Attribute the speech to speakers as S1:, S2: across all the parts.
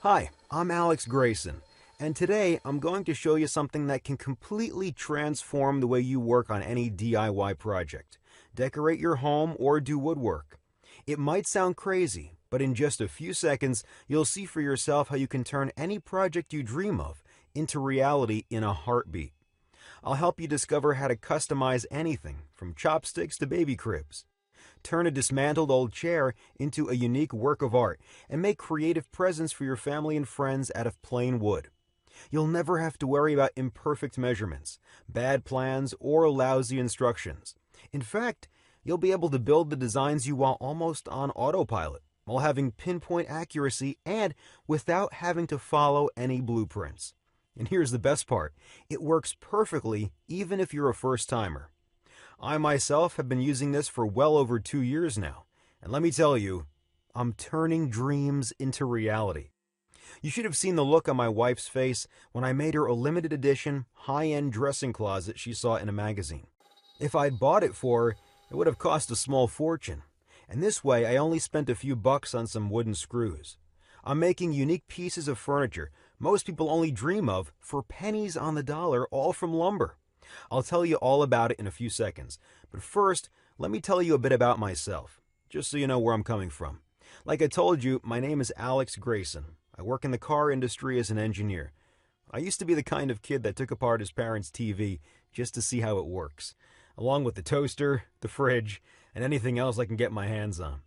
S1: Hi, I'm Alex Grayson, and today I'm going to show you something that can completely transform the way you work on any DIY project. Decorate your home or do woodwork. It might sound crazy, but in just a few seconds, you'll see for yourself how you can turn any project you dream of into reality in a heartbeat. I'll help you discover how to customize anything from chopsticks to baby cribs. Turn a dismantled old chair into a unique work of art and make creative presents for your family and friends out of plain wood. You'll never have to worry about imperfect measurements, bad plans, or lousy instructions. In fact, you'll be able to build the designs you want almost on autopilot, while having pinpoint accuracy and without having to follow any blueprints. And here's the best part, it works perfectly even if you're a first-timer. I myself have been using this for well over 2 years now, and let me tell you, I'm turning dreams into reality. You should have seen the look on my wife's face when I made her a limited edition, high-end dressing closet she saw in a magazine. If I'd bought it for her, it would have cost a small fortune, and this way I only spent a few bucks on some wooden screws. I'm making unique pieces of furniture most people only dream of for pennies on the dollar, all from lumber. I'll tell you all about it in a few seconds, but first, let me tell you a bit about myself, just so you know where I'm coming from. Like I told you, my name is Alex Grayson. I work in the car industry as an engineer. I used to be the kind of kid that took apart his parents' TV just to see how it works, along with the toaster, the fridge, and anything else I can get my hands on.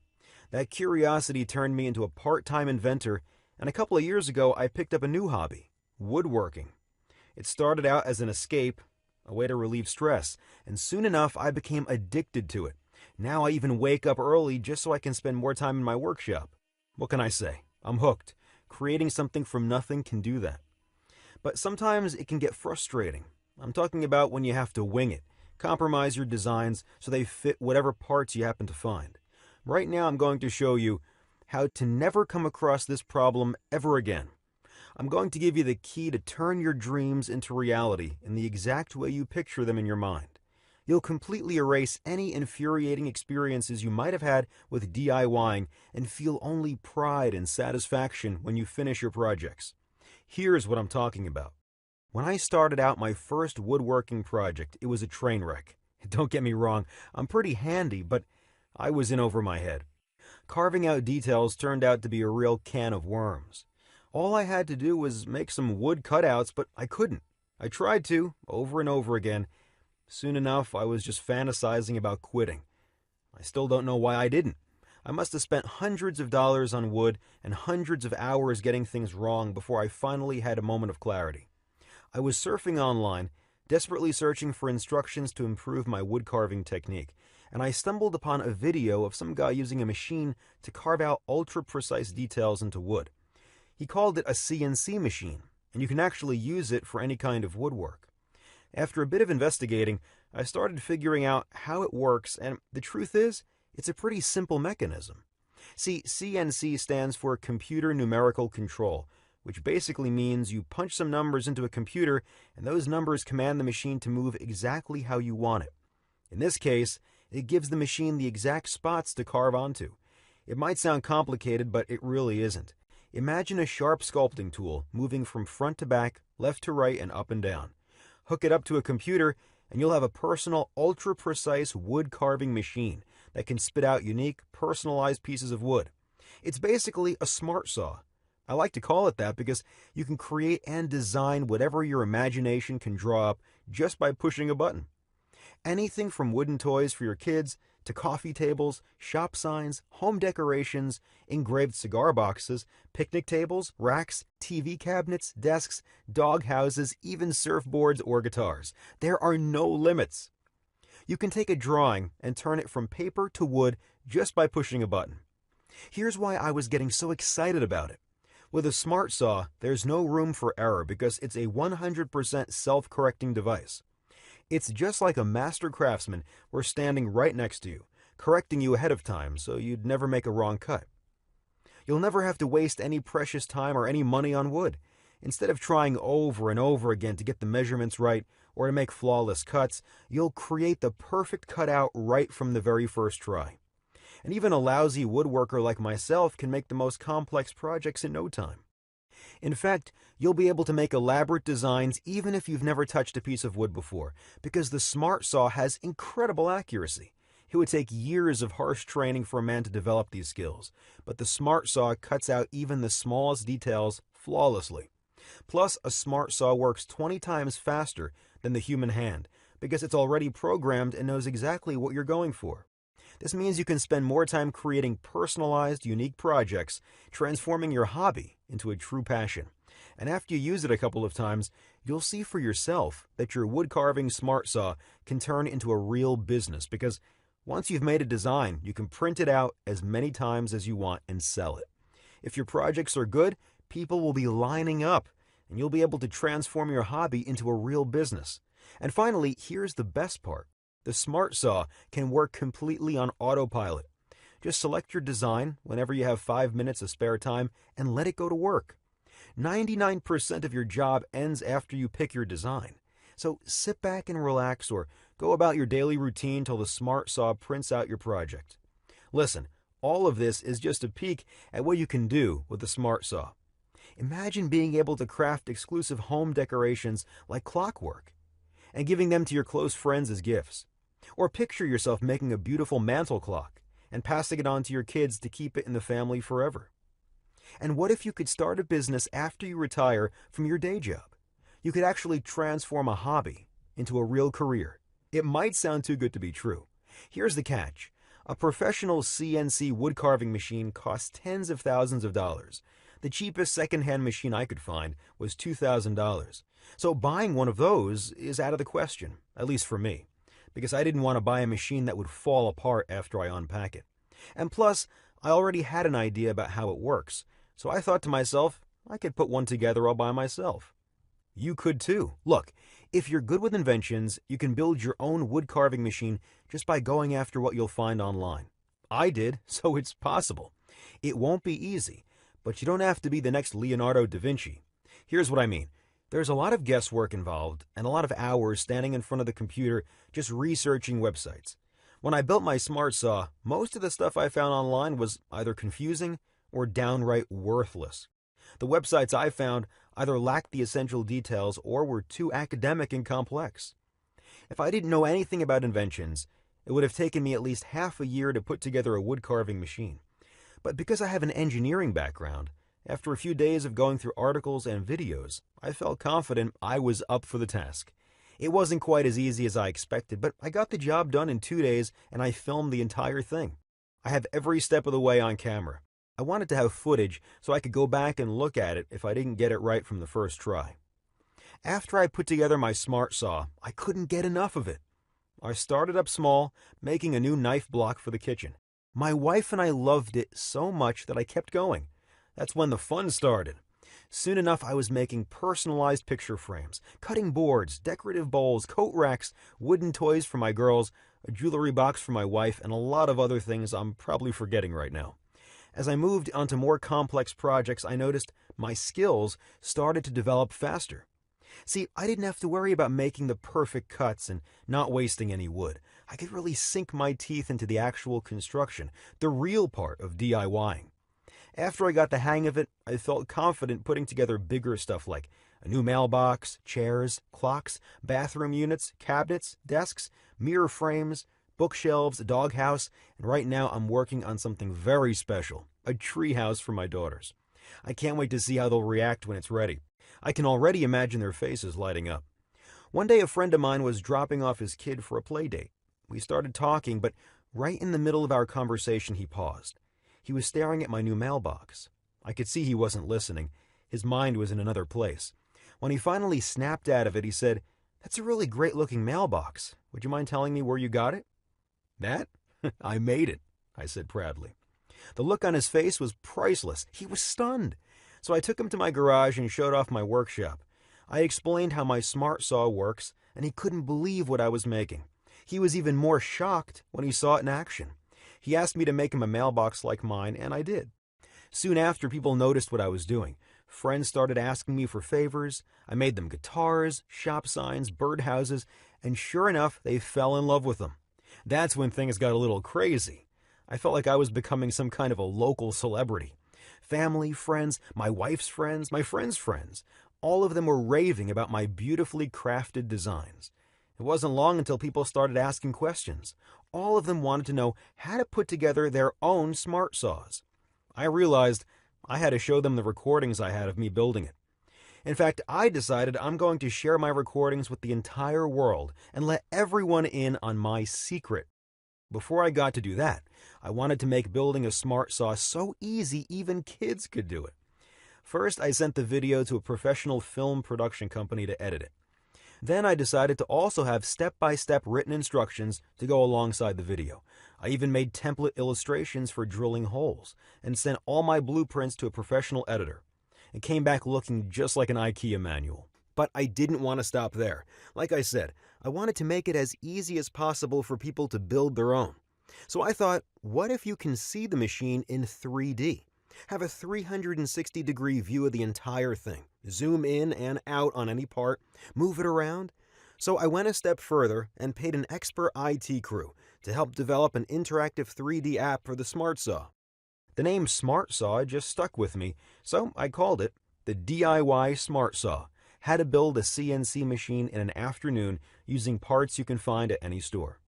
S1: That curiosity turned me into a part-time inventor, and a couple of years ago I picked up a new hobby, woodworking. It started out as an escape, a way to relieve stress, and soon enough I became addicted to it. Now I even wake up early just so I can spend more time in my workshop. What can I say? I'm hooked. Creating something from nothing can do that. But sometimes it can get frustrating. I'm talking about when you have to wing it, compromise your designs so they fit whatever parts you happen to find. Right now I'm going to show you how to never come across this problem ever again. I'm going to give you the key to turn your dreams into reality in the exact way you picture them in your mind. You'll completely erase any infuriating experiences you might have had with DIYing and feel only pride and satisfaction when you finish your projects. Here's what I'm talking about. When I started out my first woodworking project, it was a train wreck. Don't get me wrong, I'm pretty handy, but I was in over my head. Carving out details turned out to be a real can of worms. All I had to do was make some wood cutouts, but I couldn't. I tried to, over and over again. Soon enough, I was just fantasizing about quitting. I still don't know why I didn't. I must have spent hundreds of dollars on wood and hundreds of hours getting things wrong before I finally had a moment of clarity. I was surfing online, desperately searching for instructions to improve my wood carving technique, and I stumbled upon a video of some guy using a machine to carve out ultra-precise details into wood. He called it a CNC machine, and you can actually use it for any kind of woodwork. After a bit of investigating, I started figuring out how it works, and the truth is, it's a pretty simple mechanism. See, CNC stands for Computer Numerical Control, which basically means you punch some numbers into a computer, and those numbers command the machine to move exactly how you want it. In this case, it gives the machine the exact spots to carve onto. It might sound complicated, but it really isn't. Imagine a sharp sculpting tool moving from front to back, left to right, and up and down. Hook it up to a computer, and you'll have a personal, ultra-precise wood carving machine that can spit out unique, personalized pieces of wood. It's basically a smart saw. I like to call it that because you can create and design whatever your imagination can draw up just by pushing a button. Anything from wooden toys for your kids to coffee tables, shop signs, home decorations, engraved cigar boxes, picnic tables, racks, TV cabinets, desks, dog houses, even surfboards or guitars. There are no limits. You can take a drawing and turn it from paper to wood just by pushing a button. Here's why I was getting so excited about it. With a smart saw, there's no room for error because it's a 100% self-correcting device. It's just like a master craftsman were standing right next to you, correcting you ahead of time so you'd never make a wrong cut. You'll never have to waste any precious time or any money on wood. Instead of trying over and over again to get the measurements right or to make flawless cuts, you'll create the perfect cutout right from the very first try. And even a lousy woodworker like myself can make the most complex projects in no time. In fact, you'll be able to make elaborate designs even if you've never touched a piece of wood before, because the Smart Saw has incredible accuracy. It would take years of harsh training for a man to develop these skills, but the Smart Saw cuts out even the smallest details flawlessly. Plus, a Smart Saw works 20 times faster than the human hand, because it's already programmed and knows exactly what you're going for. This means you can spend more time creating personalized, unique projects, transforming your hobby into a true passion. And after you use it a couple of times, you'll see for yourself that your wood carving Smart Saw can turn into a real business, because once you've made a design, you can print it out as many times as you want and sell it. If your projects are good, people will be lining up, and you'll be able to transform your hobby into a real business. And finally, here's the best part. The Smart Saw can work completely on autopilot. Just select your design whenever you have 5 minutes of spare time and let it go to work. 99% of your job ends after you pick your design. So sit back and relax, or go about your daily routine till the Smart Saw prints out your project. Listen, all of this is just a peek at what you can do with the Smart Saw. Imagine being able to craft exclusive home decorations like clockwork and giving them to your close friends as gifts. Or picture yourself making a beautiful mantel clock and passing it on to your kids to keep it in the family forever. And what if you could start a business after you retire from your day job? You could actually transform a hobby into a real career. It might sound too good to be true. Here's the catch. A professional CNC wood carving machine costs tens of thousands of dollars. The cheapest second-hand machine I could find was $2,000. So buying one of those is out of the question, at least for me, because I didn't want to buy a machine that would fall apart after I unpack it. And plus, I already had an idea about how it works, so I thought to myself, I could put one together all by myself. You could too. Look, if you're good with inventions, you can build your own wood carving machine just by going after what you'll find online. I did, so it's possible. It won't be easy, but you don't have to be the next Leonardo da Vinci. Here's what I mean. There's a lot of guesswork involved and a lot of hours standing in front of the computer just researching websites. When I built my Smart Saw, most of the stuff I found online was either confusing or downright worthless. The websites I found either lacked the essential details or were too academic and complex. If I didn't know anything about inventions, it would have taken me at least half a year to put together a wood carving machine. But because I have an engineering background, after a few days of going through articles and videos, I felt confident I was up for the task. It wasn't quite as easy as I expected, but I got the job done in 2 days and I filmed the entire thing. I have every step of the way on camera. I wanted to have footage so I could go back and look at it if I didn't get it right from the first try. After I put together my Smart Saw, I couldn't get enough of it. I started up small, making a new knife block for the kitchen. My wife and I loved it so much that I kept going. That's when the fun started. Soon enough, I was making personalized picture frames, cutting boards, decorative bowls, coat racks, wooden toys for my girls, a jewelry box for my wife, and a lot of other things I'm probably forgetting right now. As I moved onto more complex projects, I noticed my skills started to develop faster. See, I didn't have to worry about making the perfect cuts and not wasting any wood. I could really sink my teeth into the actual construction, the real part of DIYing. After I got the hang of it, I felt confident putting together bigger stuff like a new mailbox, chairs, clocks, bathroom units, cabinets, desks, mirror frames, bookshelves, a doghouse, and right now I'm working on something very special, a treehouse for my daughters. I can't wait to see how they'll react when it's ready. I can already imagine their faces lighting up. One day a friend of mine was dropping off his kid for a play date. We started talking, but right in the middle of our conversation he paused. He was staring at my new mailbox. I could see he wasn't listening. His mind was in another place. When he finally snapped out of it, he said, "That's a really great-looking mailbox. Would you mind telling me where you got it?" "That? I made it," I said proudly. The look on his face was priceless. He was stunned. So I took him to my garage and showed off my workshop. I explained how my Smart Saw works, and he couldn't believe what I was making. He was even more shocked when he saw it in action. He asked me to make him a mailbox like mine, and I did. Soon after, people noticed what I was doing. Friends started asking me for favors. I made them guitars, shop signs, birdhouses, and sure enough, they fell in love with them. That's when things got a little crazy. I felt like I was becoming some kind of a local celebrity. Family, friends, my wife's friends, my friends' friends. All of them were raving about my beautifully crafted designs. It wasn't long until people started asking questions. All of them wanted to know how to put together their own smart saws. I realized I had to show them the recordings I had of me building it. In fact, I decided I'm going to share my recordings with the entire world and let everyone in on my secret. Before I got to do that, I wanted to make building a smart saw so easy even kids could do it. First, I sent the video to a professional film production company to edit it. Then I decided to also have step-by-step written instructions to go alongside the video. I even made template illustrations for drilling holes and sent all my blueprints to a professional editor. It came back looking just like an IKEA manual. But I didn't want to stop there. Like I said, I wanted to make it as easy as possible for people to build their own. So I thought, what if you can see the machine in 3D? Have a 360-degree view of the entire thing. Zoom in and out on any part, move it around. So I went a step further and paid an expert IT crew to help develop an interactive 3D app for the Smart Saw. The name Smart Saw just stuck with me, so I called it the DIY Smart Saw. How to build a CNC machine in an afternoon using parts you can find at any store.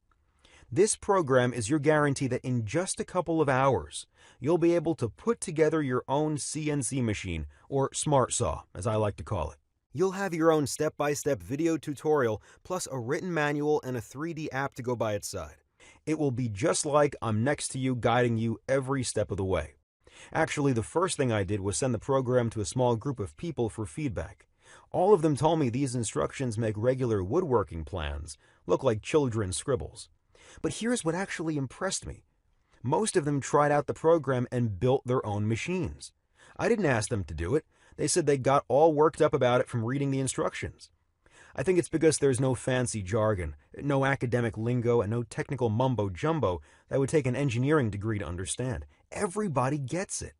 S1: This program is your guarantee that in just a couple of hours, you'll be able to put together your own CNC machine, or Smart Saw, as I like to call it. You'll have your own step-by-step video tutorial, plus a written manual and a 3D app to go by its side. It will be just like I'm next to you, guiding you every step of the way. Actually, the first thing I did was send the program to a small group of people for feedback. All of them told me these instructions make regular woodworking plans look like children's scribbles. But here's what actually impressed me. Most of them tried out the program and built their own machines. I didn't ask them to do it. They said they got all worked up about it from reading the instructions. I think it's because there's no fancy jargon, no academic lingo, and no technical mumbo-jumbo that would take an engineering degree to understand. Everybody gets it.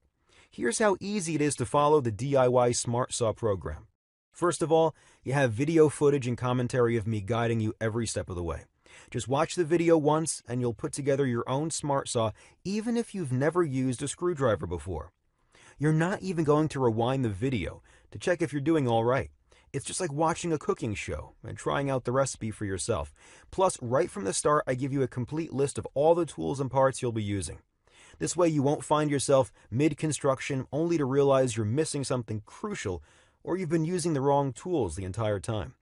S1: Here's how easy it is to follow the DIY Smart Saw program. First of all, you have video footage and commentary of me guiding you every step of the way. Just watch the video once and you'll put together your own Smart Saw even if you've never used a screwdriver before. You're not even going to rewind the video to check if you're doing all right. It's just like watching a cooking show and trying out the recipe for yourself. Plus, right from the start, I give you a complete list of all the tools and parts you'll be using. This way you won't find yourself mid-construction only to realize you're missing something crucial or you've been using the wrong tools the entire time.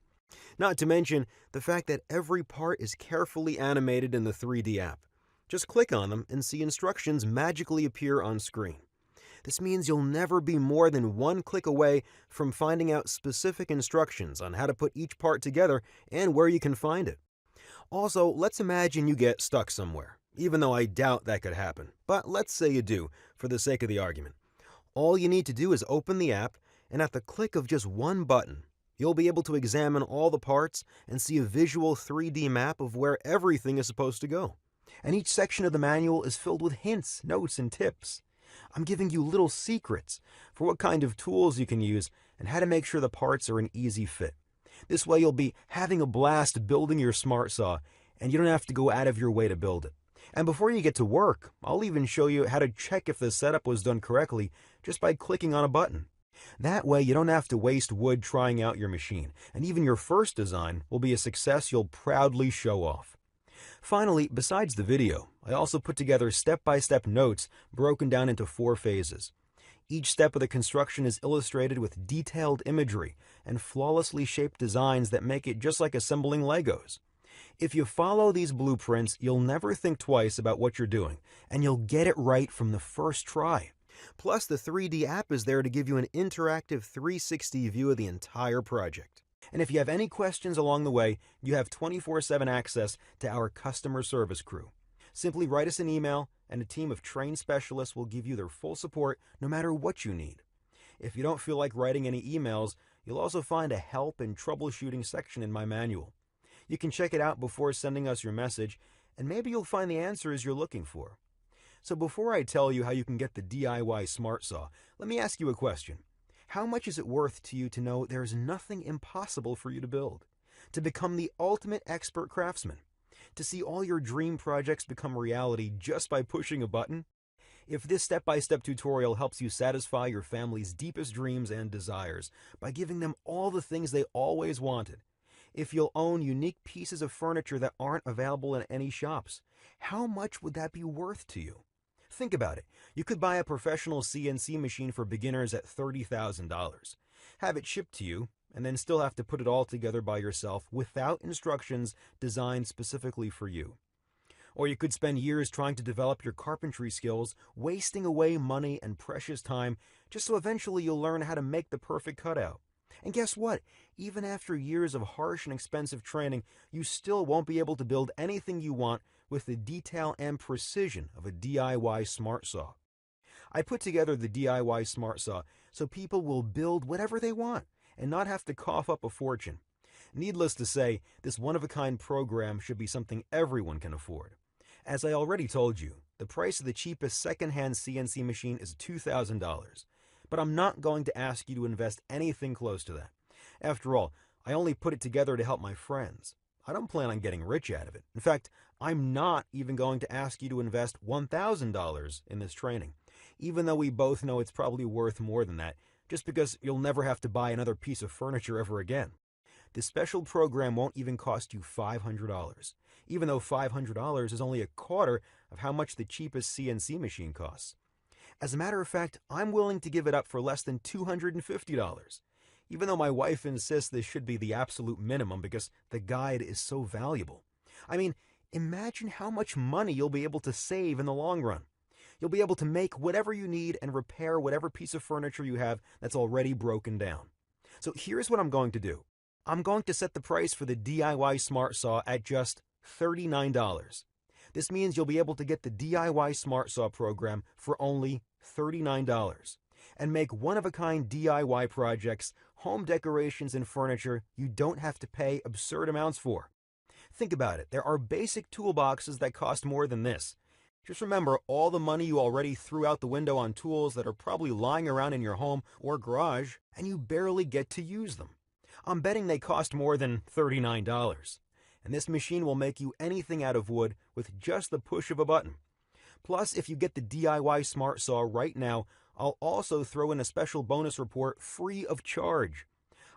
S1: Not to mention the fact that every part is carefully animated in the 3D app. Just click on them and see instructions magically appear on screen. This means you'll never be more than one click away from finding out specific instructions on how to put each part together and where you can find it. Also, let's imagine you get stuck somewhere, even though I doubt that could happen. But let's say you do, for the sake of the argument. All you need to do is open the app, and at the click of just one button, you'll be able to examine all the parts and see a visual 3D map of where everything is supposed to go. And each section of the manual is filled with hints, notes, and tips. I'm giving you little secrets for what kind of tools you can use and how to make sure the parts are an easy fit. This way you'll be having a blast building your Smart Saw, and you don't have to go out of your way to build it. And before you get to work, I'll even show you how to check if the setup was done correctly just by clicking on a button. That way you don't have to waste wood trying out your machine, and even your first design will be a success you'll proudly show off. Finally, besides the video, I also put together step-by-step notes broken down into 4 phases. Each step of the construction is illustrated with detailed imagery and flawlessly shaped designs that make it just like assembling Legos. If you follow these blueprints, you'll never think twice about what you're doing, and you'll get it right from the first try. Plus, the 3D app is there to give you an interactive 360 view of the entire project. And if you have any questions along the way, you have 24/7 access to our customer service crew. Simply write us an email, and a team of trained specialists will give you their full support no matter what you need. If you don't feel like writing any emails, you'll also find a help and troubleshooting section in my manual. You can check it out before sending us your message, and maybe you'll find the answers you're looking for. So before I tell you how you can get the DIY Smart Saw, let me ask you a question. How much is it worth to you to know there's nothing impossible for you to build? To become the ultimate expert craftsman? To see all your dream projects become reality just by pushing a button? If this step-by-step tutorial helps you satisfy your family's deepest dreams and desires by giving them all the things they always wanted, if you'll own unique pieces of furniture that aren't available in any shops, how much would that be worth to you? Think about it. You could buy a professional CNC machine for beginners at $30,000, have it shipped to you, and then still have to put it all together by yourself without instructions designed specifically for you. Or you could spend years trying to develop your carpentry skills, wasting away money and precious time just so eventually you'll learn how to make the perfect cutout. And guess what? Even after years of harsh and expensive training, you still won't be able to build anything you want with the detail and precision of a DIY smart saw. I put together the DIY smart saw so people will build whatever they want and not have to cough up a fortune. Needless to say, this one-of-a-kind program should be something everyone can afford. As I already told you, the price of the cheapest second-hand CNC machine is $2,000, but I'm not going to ask you to invest anything close to that. After all, I only put it together to help my friends. I don't plan on getting rich out of it. In fact, I'm not even going to ask you to invest $1,000 in this training, even though we both know it's probably worth more than that, just because you'll never have to buy another piece of furniture ever again. This special program won't even cost you $500, even though $500 is only a quarter of how much the cheapest CNC machine costs. As a matter of fact, I'm willing to give it up for less than $250, even though my wife insists this should be the absolute minimum because the guide is so valuable. I mean, imagine how much money you'll be able to save in the long run. You'll be able to make whatever you need and repair whatever piece of furniture you have that's already broken down. So here's what I'm going to do. I'm going to set the price for the DIY Smart Saw at just $39. This means you'll be able to get the DIY Smart Saw program for only $39 and make one-of-a-kind DIY projects, home decorations, and furniture you don't have to pay absurd amounts for. Think about it. There are basic toolboxes that cost more than this. Just remember all the money you already threw out the window on tools that are probably lying around in your home or garage, and you barely get to use them. I'm betting they cost more than $39. And this machine will make you anything out of wood with just the push of a button. Plus, if you get the DIY Smart Saw right now, I'll also throw in a special bonus report free of charge.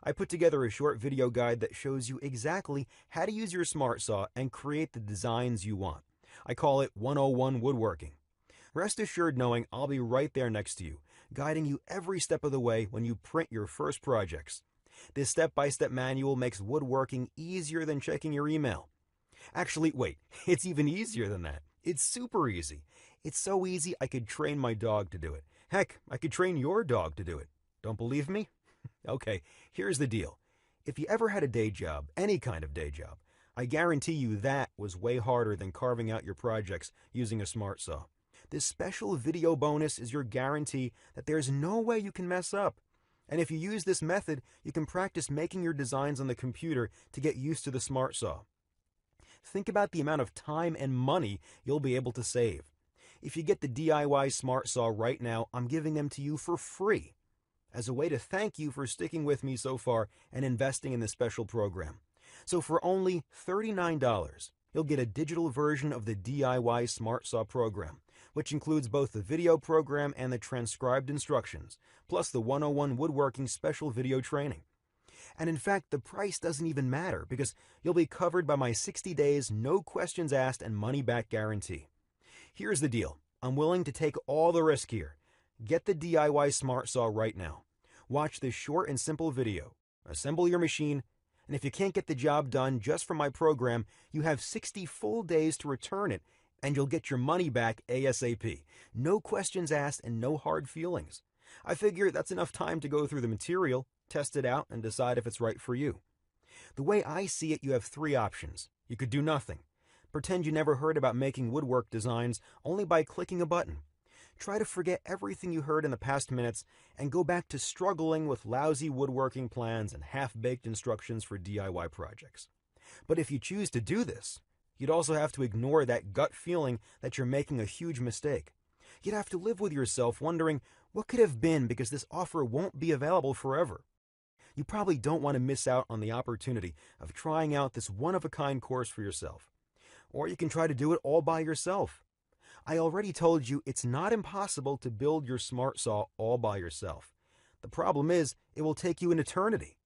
S1: I put together a short video guide that shows you exactly how to use your Smart Saw and create the designs you want. I call it 101 Woodworking. Rest assured knowing I'll be right there next to you, guiding you every step of the way when you print your first projects. This step-by-step manual makes woodworking easier than checking your email. Actually, wait, it's even easier than that. It's super easy. It's so easy I could train my dog to do it. Heck, I could train your dog to do it. Don't believe me? Okay, here's the deal. If you ever had a day job, any kind of day job, I guarantee you that was way harder than carving out your projects using a smart saw. This special video bonus is your guarantee that there's no way you can mess up. And if you use this method, you can practice making your designs on the computer to get used to the smart saw. Think about the amount of time and money you'll be able to save. If you get the DIY Smart Saw right now, I'm giving them to you for free as a way to thank you for sticking with me so far and investing in this special program. So for only $39, you'll get a digital version of the DIY Smart Saw program, which includes both the video program and the transcribed instructions, plus the 101 Woodworking special video training. And in fact, the price doesn't even matter because you'll be covered by my 60 days, no questions asked, and money-back guarantee. Here's the deal. I'm willing to take all the risk here. Get the DIY Smart Saw right now. Watch this short and simple video. Assemble your machine, and if you can't get the job done just from my program, you have 60 full days to return it, and you'll get your money back ASAP. No questions asked and no hard feelings. I figure that's enough time to go through the material, test it out, and decide if it's right for you. The way I see it, you have three options. You could do nothing. Pretend you never heard about making woodwork designs only by clicking a button. Try to forget everything you heard in the past minutes and go back to struggling with lousy woodworking plans and half-baked instructions for DIY projects. But if you choose to do this, you'd also have to ignore that gut feeling that you're making a huge mistake. You'd have to live with yourself wondering what could have been because this offer won't be available forever. You probably don't want to miss out on the opportunity of trying out this one-of-a-kind course for yourself. Or you can try to do it all by yourself. I already told you it's not impossible to build your smart saw all by yourself. The problem is, it will take you an eternity,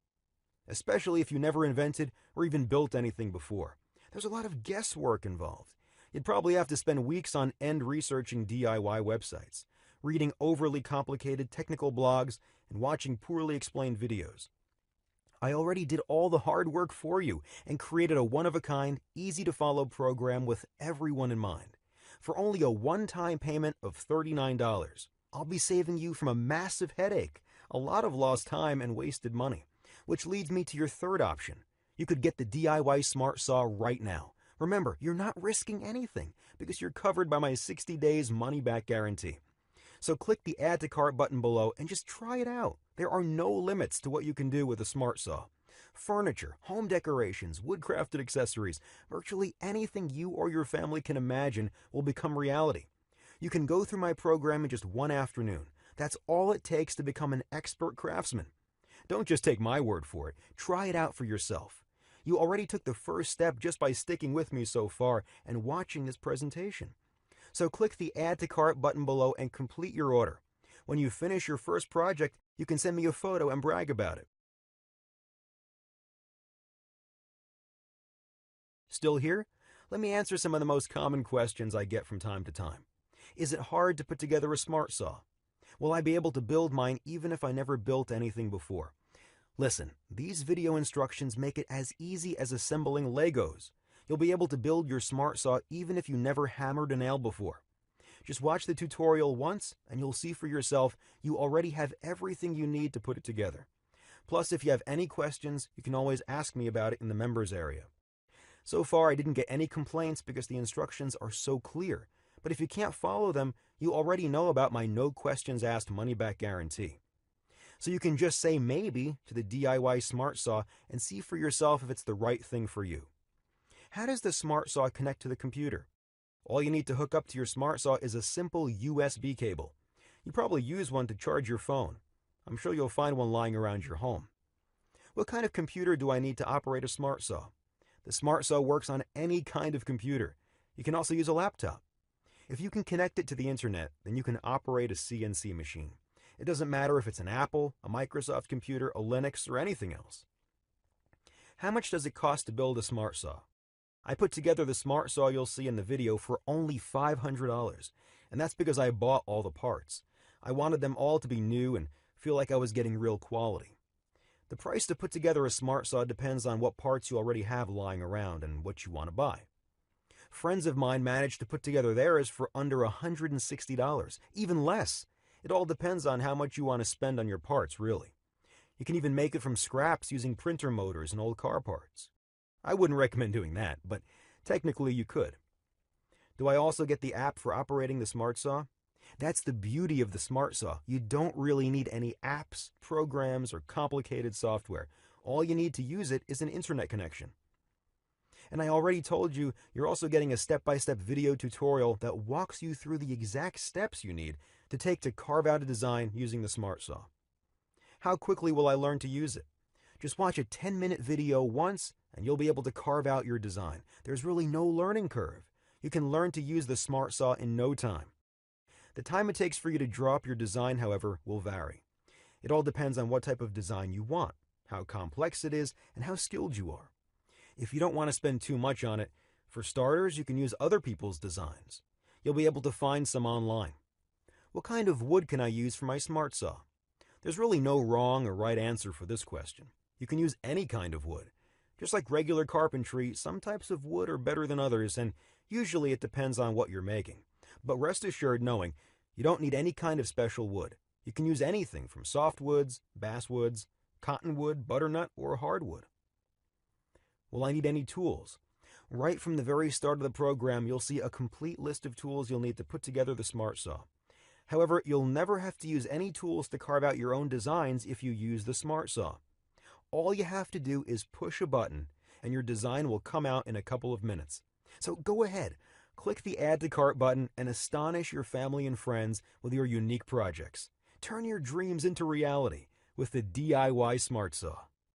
S1: especially if you never invented or even built anything before. There's a lot of guesswork involved. You'd probably have to spend weeks on end researching DIY websites, reading overly complicated technical blogs, and watching poorly explained videos. I already did all the hard work for you and created a one-of-a-kind, easy-to-follow program with everyone in mind. For only a one-time payment of $39, I'll be saving you from a massive headache, a lot of lost time and wasted money. Which leads me to your third option. You could get the DIY Smart Saw right now. Remember, you're not risking anything because you're covered by my 60 days money-back guarantee. So click the Add to Cart button below and just try it out. There are no limits to what you can do with a smart saw. Furniture, home decorations, wood-crafted accessories, virtually anything you or your family can imagine will become reality. You can go through my program in just one afternoon. That's all it takes to become an expert craftsman. Don't just take my word for it. Try it out for yourself. You already took the first step just by sticking with me so far and watching this presentation. So click the Add to Cart button below and complete your order. When you finish your first project, you can send me a photo and brag about it. Still here? Let me answer some of the most common questions I get from time to time. Is it hard to put together a smart saw? Will I be able to build mine even if I never built anything before? Listen, these video instructions make it as easy as assembling Legos. You'll be able to build your smart saw even if you never hammered a nail before. Just watch the tutorial once and you'll see for yourself you already have everything you need to put it together. Plus, if you have any questions, you can always ask me about it in the members area. So far, I didn't get any complaints because the instructions are so clear. But if you can't follow them, you already know about my no questions asked money-back guarantee. So you can just say maybe to the DIY Smart Saw and see for yourself if it's the right thing for you. How does the Smart Saw connect to the computer? All you need to hook up to your Smart Saw is a simple USB cable. You probably use one to charge your phone. I'm sure you'll find one lying around your home. What kind of computer do I need to operate a Smart Saw? The Smart Saw works on any kind of computer. You can also use a laptop. If you can connect it to the internet, then you can operate a CNC machine. It doesn't matter if it's an Apple, a Microsoft computer, a Linux, or anything else. How much does it cost to build a Smart Saw? I put together the Smart Saw you'll see in the video for only $500, and that's because I bought all the parts. I wanted them all to be new and feel like I was getting real quality. The price to put together a Smart Saw depends on what parts you already have lying around and what you want to buy. Friends of mine managed to put together theirs for under $160, even less. It all depends on how much you want to spend on your parts, really. You can even make it from scraps using printer motors and old car parts. I wouldn't recommend doing that, but technically you could. Do I also get the app for operating the Smart Saw? That's the beauty of the Smart Saw. You don't really need any apps, programs, or complicated software. All you need to use it is an internet connection. And I already told you, you're also getting a step-by-step video tutorial that walks you through the exact steps you need to take to carve out a design using the Smart Saw. How quickly will I learn to use it? Just watch a 10-minute video once and you'll be able to carve out your design. There's really no learning curve. You can learn to use the Smart Saw in no time. The time it takes for you to draw up your design, however, will vary. It all depends on what type of design you want, how complex it is, and how skilled you are. If you don't want to spend too much on it, for starters, you can use other people's designs. You'll be able to find some online. What kind of wood can I use for my Smart Saw? There's really no wrong or right answer for this question. You can use any kind of wood. Just like regular carpentry, some types of wood are better than others, and usually it depends on what you're making. But rest assured knowing you don't need any kind of special wood. You can use anything from softwoods, basswoods, cottonwood, butternut, or hardwood. Will I need any tools? Right from the very start of the program, you'll see a complete list of tools you'll need to put together the Smart Saw. However, you'll never have to use any tools to carve out your own designs if you use the Smart Saw. All you have to do is push a button, and your design will come out in a couple of minutes. So go ahead, click the Add to Cart button and astonish your family and friends with your unique projects. Turn your dreams into reality with the DIY Smart Saw.